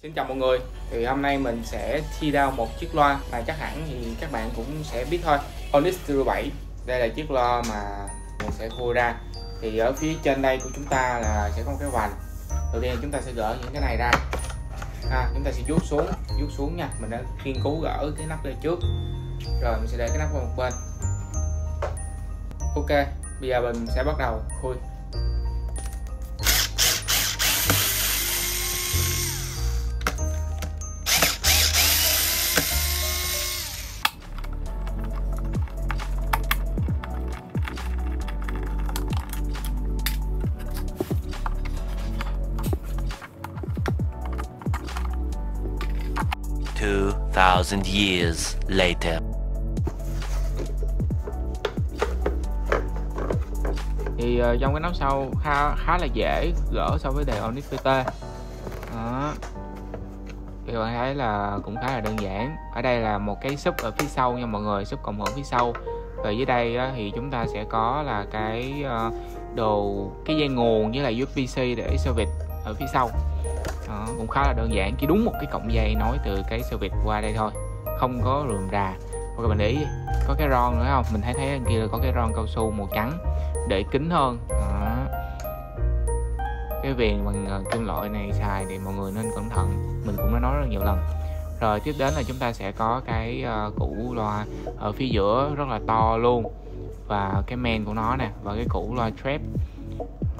Xin chào mọi người, thì hôm nay mình sẽ thi ra một chiếc loa mà chắc hẳn thì các bạn cũng sẽ biết thôi. Onyx Studio 7. Đây là chiếc loa mà mình sẽ khui ra. Thì ở phía trên đây của chúng ta là sẽ có một cái vành. Đầu tiên chúng ta sẽ gỡ những cái này ra. Chúng ta sẽ vuốt xuống nha. Mình đã nghiên cứu gỡ cái nắp đây trước. Rồi mình sẽ để cái nắp qua một bên. Ok, bây giờ mình sẽ bắt đầu khui. Thousand years later. Thì trong cái nắp sau khá là dễ gỡ so với đề Onyx VT. Đó. Thì bạn thấy là cũng khá là đơn giản. Ở đây là một cái sub ở phía sau nha mọi người, sub cộng hưởng phía sau. Và dưới đây thì chúng ta sẽ có là cái cái dây nguồn với lại USB-C để service ở phía sau. Đó, cũng khá là đơn giản, chỉ đúng một cái cọng dây nối từ cái service qua đây thôi, không có rườm rà. Ok, mình để ý có cái ron nữa không? Mình thấy đằng kia là có cái ron cao su màu trắng để kín hơn. Đó. Cái viền bằng kim loại này xài thì mọi người nên cẩn thận, mình cũng đã nói rất nhiều lần. Rồi tiếp đến là chúng ta sẽ có cái củ loa ở phía giữa rất là to luôn, và cái main của nó nè, và cái củ loa trap.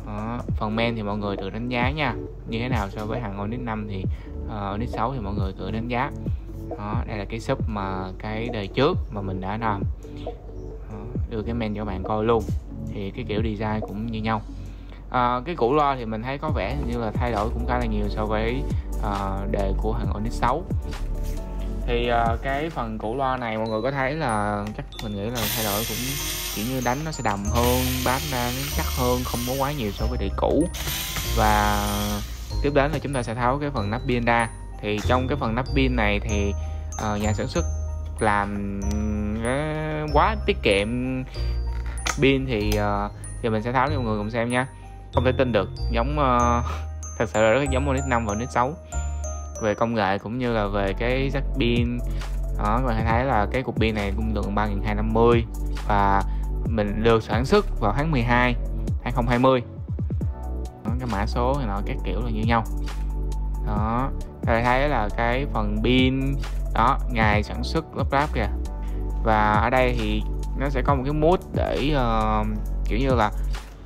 Đó. Phần main thì mọi người tự đánh giá nha, như thế nào so với hàng Onyx 5 thì Onyx 6 thì mọi người tự đánh giá. Đó, đây là cái sub mà cái đời trước mà mình đã làm. Đó, đưa cái main cho các bạn coi luôn, thì cái kiểu design cũng như nhau. Cái củ loa thì mình thấy có vẻ như là thay đổi cũng khá là nhiều so với đề của hàng Onyx 6. Thì cái phần củ loa này mọi người có thấy là chắc mình nghĩ là thay đổi cũng kiểu như đánh nó sẽ đầm hơn, bass ra nó chắc hơn, không có quá nhiều so với đề cũ. Và tiếp đến là chúng ta sẽ tháo cái phần nắp pin ra. Thì trong cái phần nắp pin này thì nhà sản xuất làm quá tiết kiệm pin, thì giờ mình sẽ tháo cho mọi người cùng xem nha. Không thể tin được, giống thật sự là rất giống Onyx 5 và Onyx 6 về công nghệ cũng như là về cái jack pin. Đó, các bạn thấy là cái cục pin này cung lượng 3250 và mình được sản xuất vào tháng 12 2020. Đó, cái mã số này nọ các kiểu là như nhau. Đó, các bạn thấy là cái phần pin đó, ngày sản xuất lắp ráp kìa. Và ở đây thì nó sẽ có một cái mút để kiểu như là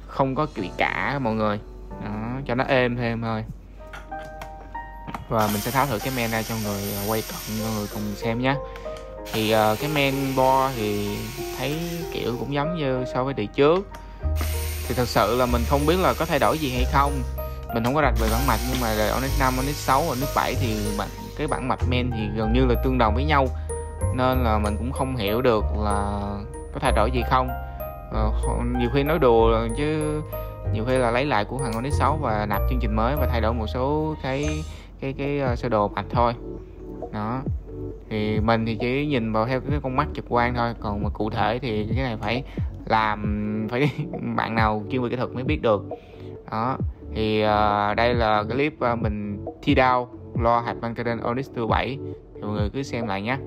không có bị cả mọi người. Đó, cho nó êm thêm thôi. Và mình sẽ tháo thử cái main ra cho người quay cận cho người cùng xem nhé. Thì cái main board thì thấy kiểu cũng giống như so với đời trước. Thì thật sự là mình không biết là có thay đổi gì hay không, mình không có rạch về bản mạch, nhưng mà là Onyx 5, Onyx 6, Onyx 7 thì cái bản mạch main thì gần như là tương đồng với nhau, nên là mình cũng không hiểu được là có thay đổi gì không. Nhiều khi nói đùa chứ nhiều khi là lấy lại của hàng Onyx 6 và nạp chương trình mới và thay đổi một số cái sơ đồ mạch thôi. Đó, thì mình thì chỉ nhìn vào theo cái con mắt trực quan thôi, còn mà cụ thể thì cái này phải phải bạn nào chuyên về kỹ thuật mới biết được. Đó, thì đây là cái clip mình thi đao loa hạt Van Caren Onyx Studio 7, thì mọi người cứ xem lại nhé.